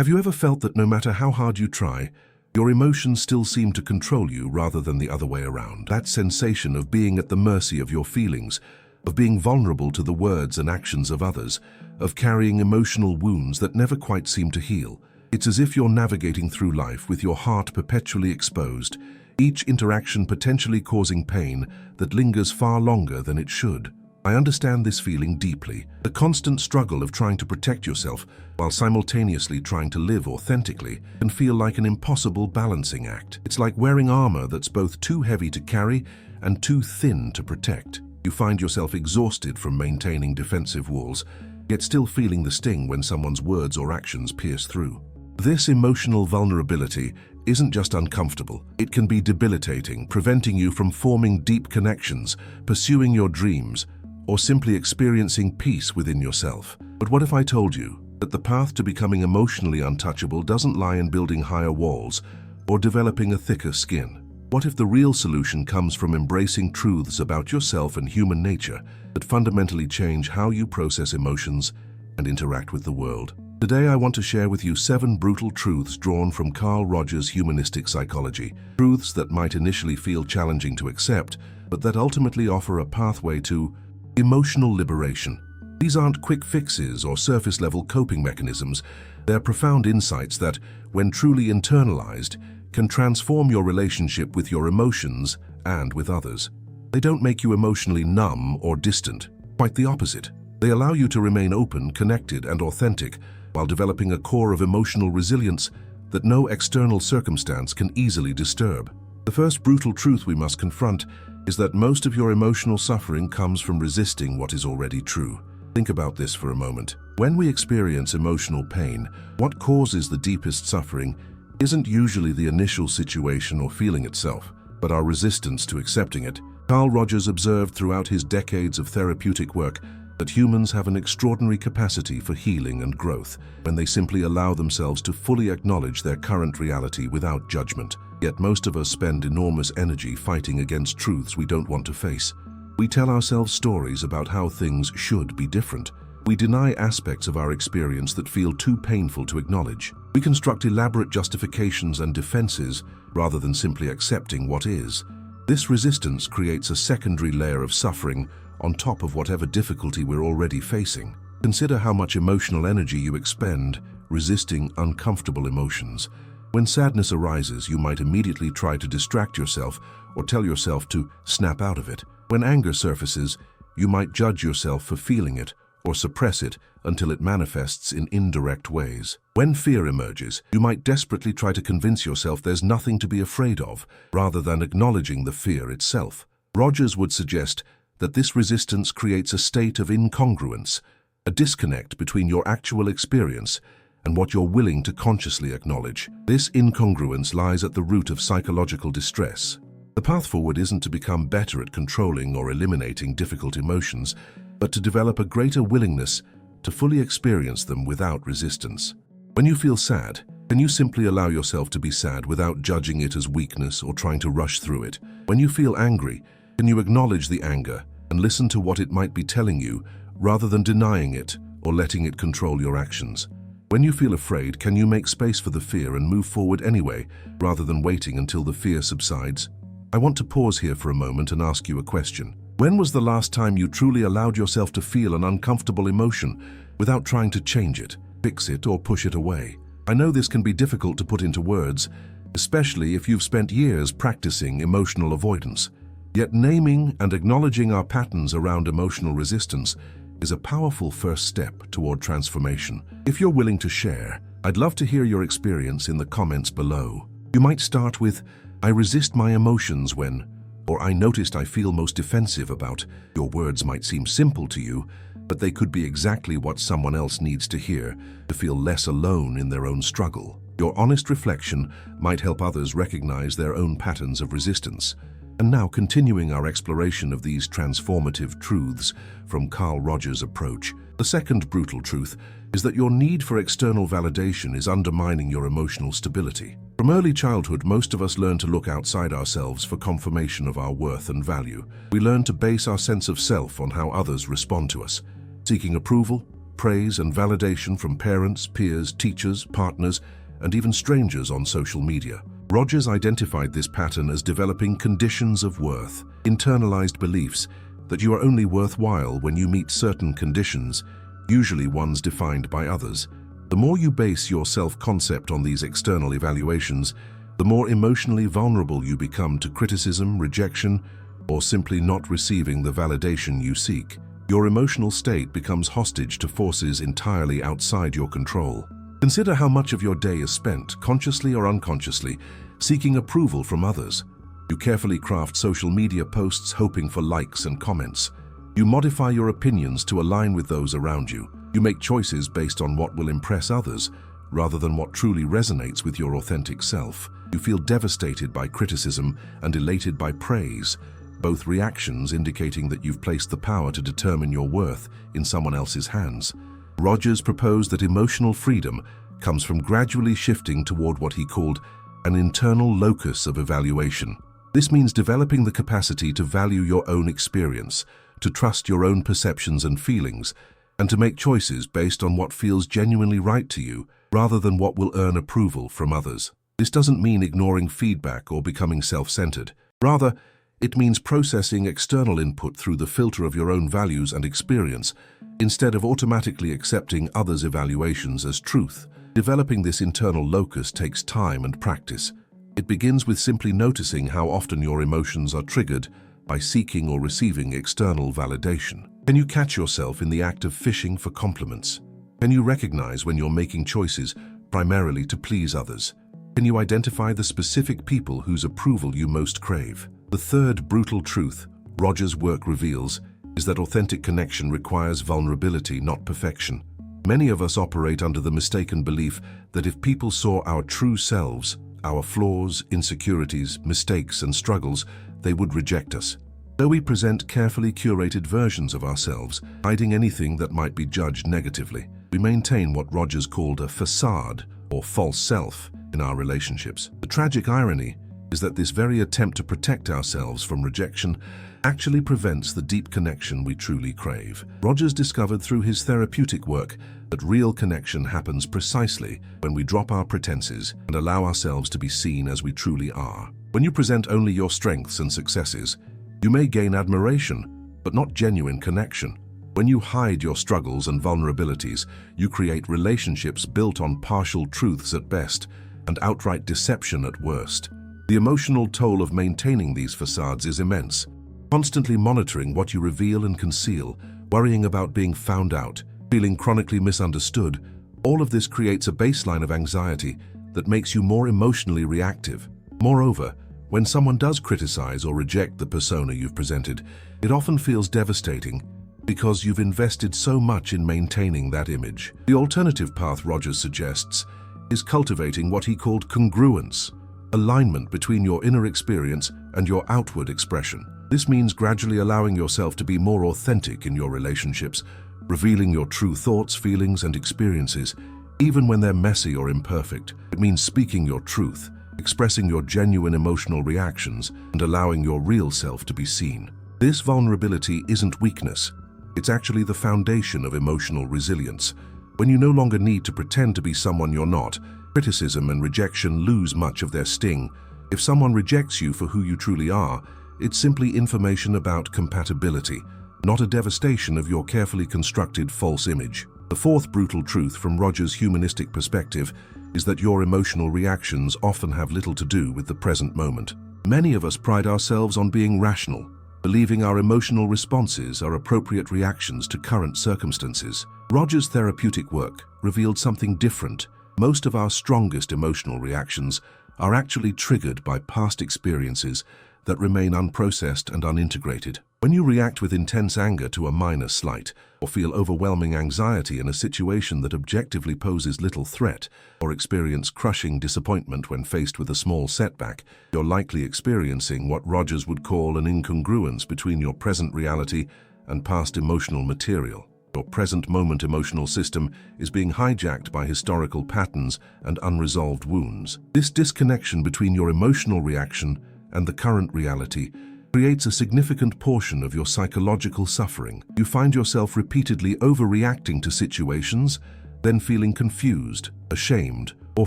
Have you ever felt that no matter how hard you try, your emotions still seem to control you rather than the other way around? That sensation of being at the mercy of your feelings, of being vulnerable to the words and actions of others, of carrying emotional wounds that never quite seem to heal. It's as if you're navigating through life with your heart perpetually exposed, each interaction potentially causing pain that lingers far longer than it should. I understand this feeling deeply. The constant struggle of trying to protect yourself while simultaneously trying to live authentically can feel like an impossible balancing act. It's like wearing armor that's both too heavy to carry and too thin to protect. You find yourself exhausted from maintaining defensive walls, yet still feeling the sting when someone's words or actions pierce through. This emotional vulnerability isn't just uncomfortable, it can be debilitating, preventing you from forming deep connections, pursuing your dreams, or simply experiencing peace within yourself. But what if I told you that the path to becoming emotionally untouchable doesn't lie in building higher walls or developing a thicker skin? What if the real solution comes from embracing truths about yourself and human nature that fundamentally change how you process emotions and interact with the world? Today I want to share with you 7 brutal truths drawn from Carl Rogers' humanistic psychology. Truths that might initially feel challenging to accept, but that ultimately offer a pathway to emotional liberation. These aren't quick fixes or surface-level coping mechanisms. They're profound insights that, when truly internalized, can transform your relationship with your emotions and with others. They don't make you emotionally numb or distant. Quite the opposite. They allow you to remain open, connected, and authentic while developing a core of emotional resilience that no external circumstance can easily disturb. The first brutal truth we must confront is that most of your emotional suffering comes from resisting what is already true. Think about this for a moment. When we experience emotional pain, what causes the deepest suffering isn't usually the initial situation or feeling itself, but our resistance to accepting it. Carl Rogers observed throughout his decades of therapeutic work that humans have an extraordinary capacity for healing and growth when they simply allow themselves to fully acknowledge their current reality without judgment. Yet most of us spend enormous energy fighting against truths we don't want to face. We tell ourselves stories about how things should be different. We deny aspects of our experience that feel too painful to acknowledge. We construct elaborate justifications and defenses rather than simply accepting what is. This resistance creates a secondary layer of suffering on top of whatever difficulty we're already facing. Consider how much emotional energy you expend resisting uncomfortable emotions. When sadness arises, you might immediately try to distract yourself or tell yourself to snap out of it. When anger surfaces, you might judge yourself for feeling it or suppress it until it manifests in indirect ways. When fear emerges, you might desperately try to convince yourself there's nothing to be afraid of, rather than acknowledging the fear itself. Rogers would suggest that this resistance creates a state of incongruence, a disconnect between your actual experience and what you're willing to consciously acknowledge. This incongruence lies at the root of psychological distress. The path forward isn't to become better at controlling or eliminating difficult emotions, but to develop a greater willingness to fully experience them without resistance. When you feel sad, can you simply allow yourself to be sad without judging it as weakness or trying to rush through it? When you feel angry, can you acknowledge the anger and listen to what it might be telling you rather than denying it or letting it control your actions? When you feel afraid, can you make space for the fear and move forward anyway, rather than waiting until the fear subsides? I want to pause here for a moment and ask you a question. When was the last time you truly allowed yourself to feel an uncomfortable emotion without trying to change it, fix it, or push it away? I know this can be difficult to put into words, especially if you've spent years practicing emotional avoidance. Yet naming and acknowledging our patterns around emotional resistance is a powerful first step toward transformation. If you're willing to share, I'd love to hear your experience in the comments below. You might start with, "I resist my emotions when," or "I noticed I feel most defensive about." Your words might seem simple to you, but they could be exactly what someone else needs to hear to feel less alone in their own struggle. Your honest reflection might help others recognize their own patterns of resistance. And now, continuing our exploration of these transformative truths from Carl Rogers' approach, the second brutal truth is that your need for external validation is undermining your emotional stability. From early childhood, most of us learn to look outside ourselves for confirmation of our worth and value. We learn to base our sense of self on how others respond to us, seeking approval, praise and validation from parents, peers, teachers, partners, and even strangers on social media. Rogers identified this pattern as developing conditions of worth, internalized beliefs that you are only worthwhile when you meet certain conditions, usually ones defined by others. The more you base your self-concept on these external evaluations, the more emotionally vulnerable you become to criticism, rejection, or simply not receiving the validation you seek. Your emotional state becomes hostage to forces entirely outside your control. Consider how much of your day is spent, consciously or unconsciously, seeking approval from others. You carefully craft social media posts hoping for likes and comments. You modify your opinions to align with those around you. You make choices based on what will impress others, rather than what truly resonates with your authentic self. You feel devastated by criticism and elated by praise, both reactions indicating that you've placed the power to determine your worth in someone else's hands. Rogers proposed that emotional freedom comes from gradually shifting toward what he called an internal locus of evaluation. This means developing the capacity to value your own experience, to trust your own perceptions and feelings, and to make choices based on what feels genuinely right to you, rather than what will earn approval from others. This doesn't mean ignoring feedback or becoming self-centered. Rather, it means processing external input through the filter of your own values and experience, instead of automatically accepting others' evaluations as truth. Developing this internal locus takes time and practice. It begins with simply noticing how often your emotions are triggered by seeking or receiving external validation. Can you catch yourself in the act of fishing for compliments? Can you recognize when you're making choices primarily to please others? Can you identify the specific people whose approval you most crave? The third brutal truth Rogers' work reveals is that authentic connection requires vulnerability, not perfection. Many of us operate under the mistaken belief that if people saw our true selves, our flaws, insecurities, mistakes, and struggles, they would reject us. Though we present carefully curated versions of ourselves, hiding anything that might be judged negatively, we maintain what Rogers called a facade, or false self, in our relationships. The tragic irony is that this very attempt to protect ourselves from rejection actually prevents the deep connection we truly crave. Rogers discovered through his therapeutic work that real connection happens precisely when we drop our pretenses and allow ourselves to be seen as we truly are. When you present only your strengths and successes, you may gain admiration, but not genuine connection. When you hide your struggles and vulnerabilities, you create relationships built on partial truths at best and outright deception at worst. The emotional toll of maintaining these facades is immense. Constantly monitoring what you reveal and conceal, worrying about being found out, feeling chronically misunderstood, all of this creates a baseline of anxiety that makes you more emotionally reactive. Moreover, when someone does criticize or reject the persona you've presented, it often feels devastating because you've invested so much in maintaining that image. The alternative path Rogers suggests is cultivating what he called congruence, alignment between your inner experience and your outward expression. This means gradually allowing yourself to be more authentic in your relationships, revealing your true thoughts, feelings, and experiences, even when they're messy or imperfect. It means speaking your truth, expressing your genuine emotional reactions, and allowing your real self to be seen. This vulnerability isn't weakness. It's actually the foundation of emotional resilience. When you no longer need to pretend to be someone you're not, criticism and rejection lose much of their sting. If someone rejects you for who you truly are, it's simply information about compatibility, not a devastation of your carefully constructed false image. The fourth brutal truth from Rogers' humanistic perspective is that your emotional reactions often have little to do with the present moment. Many of us pride ourselves on being rational, believing our emotional responses are appropriate reactions to current circumstances. Rogers' therapeutic work revealed something different. Most of our strongest emotional reactions are actually triggered by past experiences that remain unprocessed and unintegrated. When you react with intense anger to a minor slight, or feel overwhelming anxiety in a situation that objectively poses little threat, or experience crushing disappointment when faced with a small setback, you're likely experiencing what Rogers would call an incongruence between your present reality and past emotional material. Your present moment emotional system is being hijacked by historical patterns and unresolved wounds. This disconnection between your emotional reaction and the current reality creates a significant portion of your psychological suffering. You find yourself repeatedly overreacting to situations, then feeling confused, ashamed, or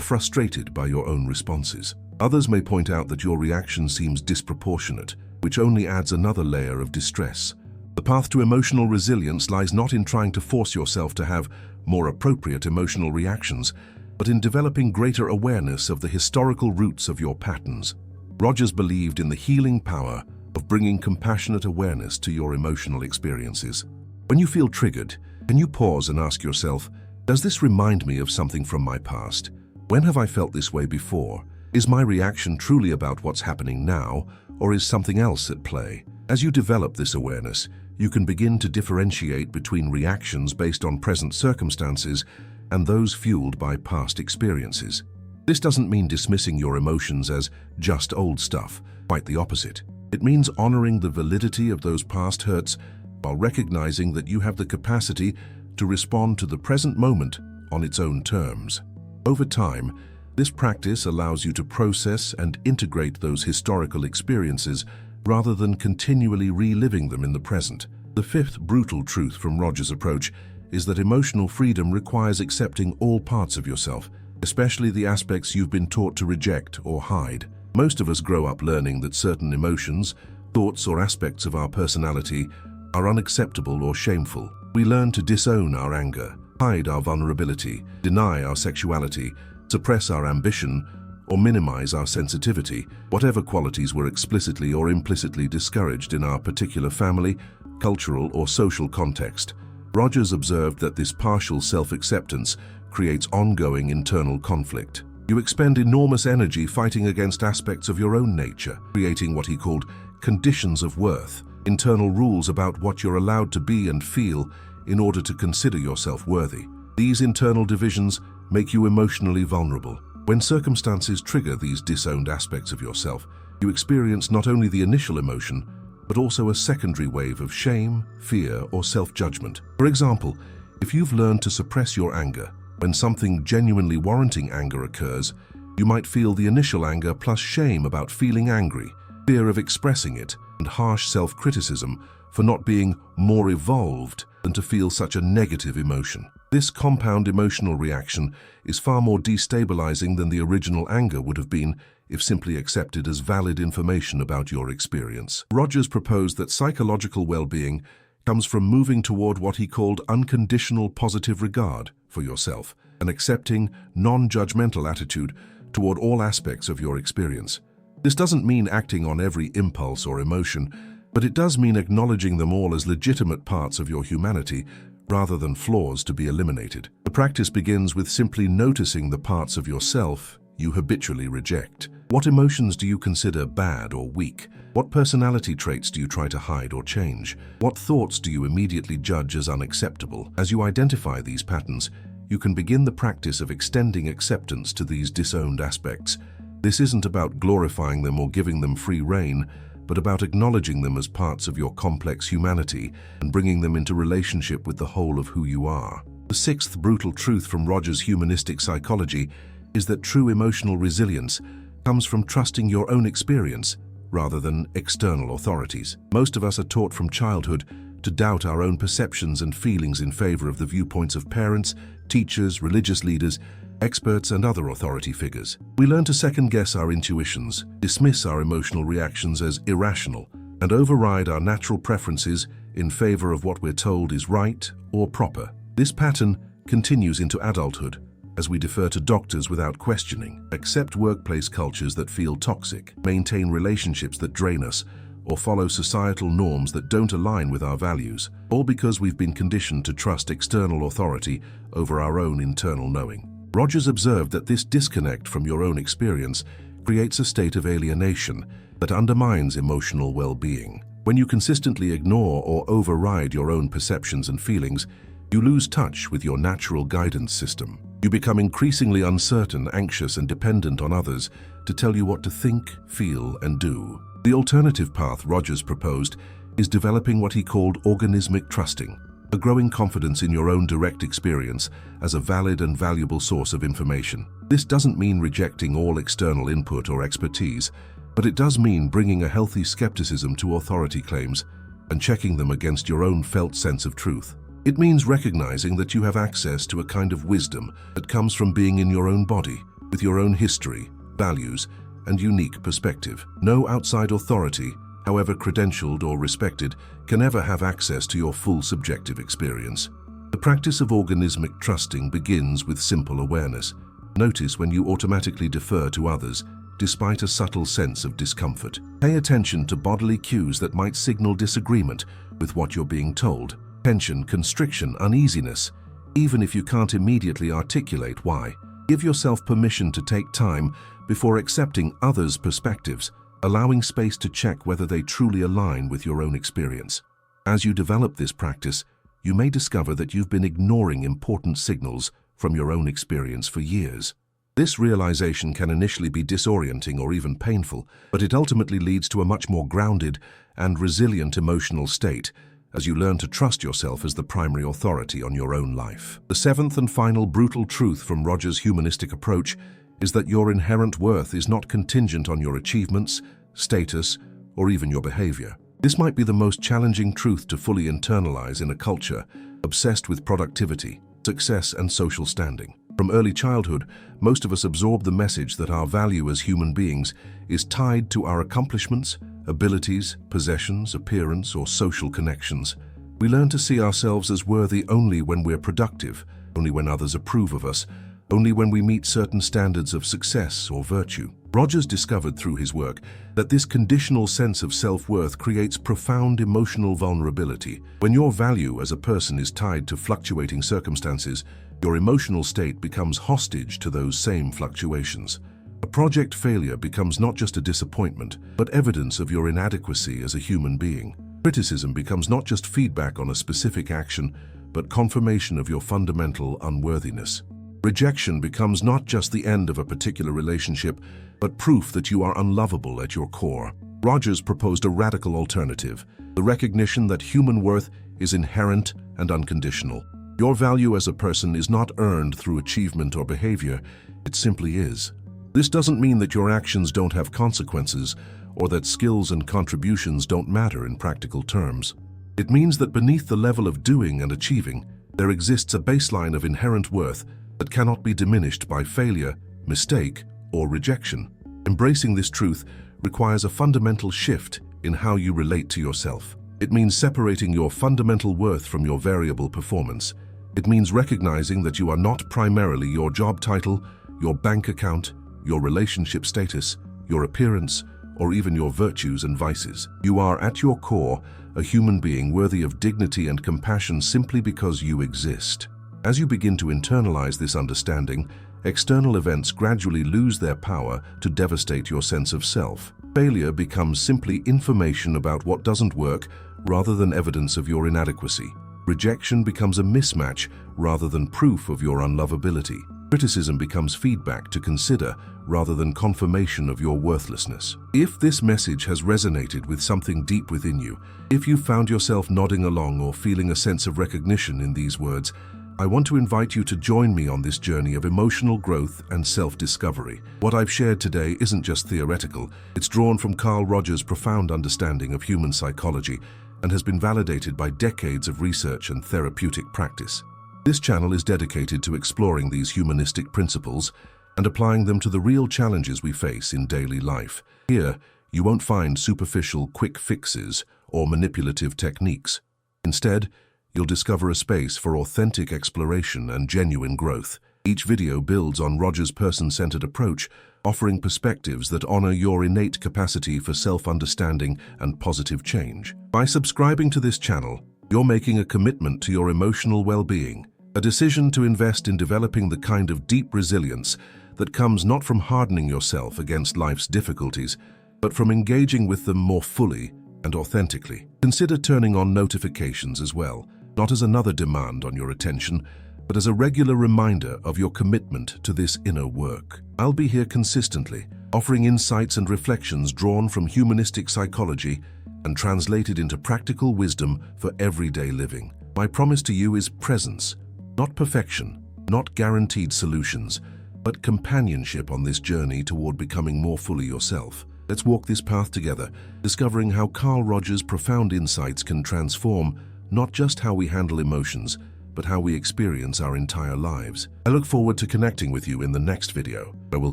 frustrated by your own responses. Others may point out that your reaction seems disproportionate, which only adds another layer of distress. The path to emotional resilience lies not in trying to force yourself to have more appropriate emotional reactions, but in developing greater awareness of the historical roots of your patterns. Rogers believed in the healing power of bringing compassionate awareness to your emotional experiences. When you feel triggered, can you pause and ask yourself, does this remind me of something from my past? When have I felt this way before? Is my reaction truly about what's happening now, or is something else at play? As you develop this awareness, you can begin to differentiate between reactions based on present circumstances and those fueled by past experiences. This doesn't mean dismissing your emotions as just old stuff, quite the opposite. It means honoring the validity of those past hurts while recognizing that you have the capacity to respond to the present moment on its own terms. Over time, this practice allows you to process and integrate those historical experiences rather than continually reliving them in the present. The fifth brutal truth from Rogers' approach is that emotional freedom requires accepting all parts of yourself, especially the aspects you've been taught to reject or hide. Most of us grow up learning that certain emotions, thoughts, or aspects of our personality are unacceptable or shameful. We learn to disown our anger, hide our vulnerability, deny our sexuality, suppress our ambition, or minimize our sensitivity, whatever qualities were explicitly or implicitly discouraged in our particular family, cultural, or social context. Rogers observed that this partial self-acceptance creates ongoing internal conflict. You expend enormous energy fighting against aspects of your own nature, creating what he called conditions of worth, internal rules about what you're allowed to be and feel in order to consider yourself worthy. These internal divisions make you emotionally vulnerable. When circumstances trigger these disowned aspects of yourself, you experience not only the initial emotion, but also a secondary wave of shame, fear, or self-judgment. For example, if you've learned to suppress your anger, when something genuinely warranting anger occurs, you might feel the initial anger plus shame about feeling angry, fear of expressing it, and harsh self-criticism for not being more evolved than to feel such a negative emotion. This compound emotional reaction is far more destabilizing than the original anger would have been if simply accepted as valid information about your experience. Rogers proposed that psychological well-being comes from moving toward what he called unconditional positive regard for yourself, an accepting, non-judgmental attitude toward all aspects of your experience. This doesn't mean acting on every impulse or emotion, but it does mean acknowledging them all as legitimate parts of your humanity rather than flaws to be eliminated. The practice begins with simply noticing the parts of yourself you habitually reject. What emotions do you consider bad or weak? What personality traits do you try to hide or change? What thoughts do you immediately judge as unacceptable? As you identify these patterns, you can begin the practice of extending acceptance to these disowned aspects. This isn't about glorifying them or giving them free rein, but about acknowledging them as parts of your complex humanity and bringing them into relationship with the whole of who you are. The sixth brutal truth from Rogers' humanistic psychology is that true emotional resilience comes from trusting your own experience rather than external authorities. Most of us are taught from childhood to doubt our own perceptions and feelings in favor of the viewpoints of parents, teachers, religious leaders, experts, and other authority figures. We learn to second-guess our intuitions, dismiss our emotional reactions as irrational, and override our natural preferences in favor of what we're told is right or proper. This pattern continues into adulthood, as we defer to doctors without questioning, accept workplace cultures that feel toxic, maintain relationships that drain us, or follow societal norms that don't align with our values, all because we've been conditioned to trust external authority over our own internal knowing. Rogers observed that this disconnect from your own experience creates a state of alienation that undermines emotional well-being. When you consistently ignore or override your own perceptions and feelings, you lose touch with your natural guidance system. You become increasingly uncertain, anxious, and dependent on others to tell you what to think, feel, and do. The alternative path Rogers proposed is developing what he called organismic trusting, a growing confidence in your own direct experience as a valid and valuable source of information. This doesn't mean rejecting all external input or expertise, But it does mean bringing a healthy skepticism to authority claims and checking them against your own felt sense of truth. It means recognizing that you have access to a kind of wisdom that comes from being in your own body, with your own history, values, and unique perspective. No outside authority, however credentialed or respected, can ever have access to your full subjective experience. The practice of organismic trusting begins with simple awareness. Notice when you automatically defer to others, despite a subtle sense of discomfort. Pay attention to bodily cues that might signal disagreement with what you're being told. Tension, constriction, uneasiness, even if you can't immediately articulate why. Give yourself permission to take time before accepting others' perspectives, allowing space to check whether they truly align with your own experience. As you develop this practice, you may discover that you've been ignoring important signals from your own experience for years. This realization can initially be disorienting or even painful, but it ultimately leads to a much more grounded and resilient emotional state as you learn to trust yourself as the primary authority on your own life. The seventh and final brutal truth from Rogers' humanistic approach is that your inherent worth is not contingent on your achievements, status, or even your behavior. This might be the most challenging truth to fully internalize in a culture obsessed with productivity, success, and social standing. From early childhood, most of us absorb the message that our value as human beings is tied to our accomplishments, abilities, possessions, appearance, or social connections. We learn to see ourselves as worthy only when we're productive, only when others approve of us, only when we meet certain standards of success or virtue. Rogers discovered through his work that this conditional sense of self-worth creates profound emotional vulnerability. When your value as a person is tied to fluctuating circumstances, your emotional state becomes hostage to those same fluctuations. A project failure becomes not just a disappointment, but evidence of your inadequacy as a human being. Criticism becomes not just feedback on a specific action, but confirmation of your fundamental unworthiness. Rejection becomes not just the end of a particular relationship, but proof that you are unlovable at your core. Rogers proposed a radical alternative, the recognition that human worth is inherent and unconditional. Your value as a person is not earned through achievement or behavior, it simply is. This doesn't mean that your actions don't have consequences or that skills and contributions don't matter in practical terms. It means that beneath the level of doing and achieving, there exists a baseline of inherent worth that cannot be diminished by failure, mistake, or rejection. Embracing this truth requires a fundamental shift in how you relate to yourself. It means separating your fundamental worth from your variable performance. It means recognizing that you are not primarily your job title, your bank account, your relationship status, your appearance, or even your virtues and vices. You are, at your core, a human being worthy of dignity and compassion simply because you exist. As you begin to internalize this understanding, external events gradually lose their power to devastate your sense of self. Failure becomes simply information about what doesn't work rather than evidence of your inadequacy. Rejection becomes a mismatch rather than proof of your unlovability. Criticism becomes feedback to consider rather than confirmation of your worthlessness. If this message has resonated with something deep within you, if you found yourself nodding along or feeling a sense of recognition in these words, I want to invite you to join me on this journey of emotional growth and self-discovery. What I've shared today isn't just theoretical, it's drawn from Carl Rogers' profound understanding of human psychology and has been validated by decades of research and therapeutic practice. This channel is dedicated to exploring these humanistic principles and applying them to the real challenges we face in daily life. Here, you won't find superficial quick fixes or manipulative techniques. Instead, you'll discover a space for authentic exploration and genuine growth. Each video builds on Rogers' person-centered approach, offering perspectives that honor your innate capacity for self-understanding and positive change. By subscribing to this channel, you're making a commitment to your emotional well-being, a decision to invest in developing the kind of deep resilience that comes not from hardening yourself against life's difficulties, but from engaging with them more fully and authentically. Consider turning on notifications as well, not as another demand on your attention, but as a regular reminder of your commitment to this inner work. I'll be here consistently, offering insights and reflections drawn from humanistic psychology and translated into practical wisdom for everyday living. My promise to you is presence, not perfection, not guaranteed solutions, but companionship on this journey toward becoming more fully yourself. Let's walk this path together, discovering how Carl Rogers' profound insights can transform not just how we handle emotions, but how we experience our entire lives. I look forward to connecting with you in the next video, where we'll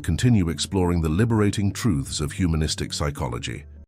continue exploring the liberating truths of humanistic psychology.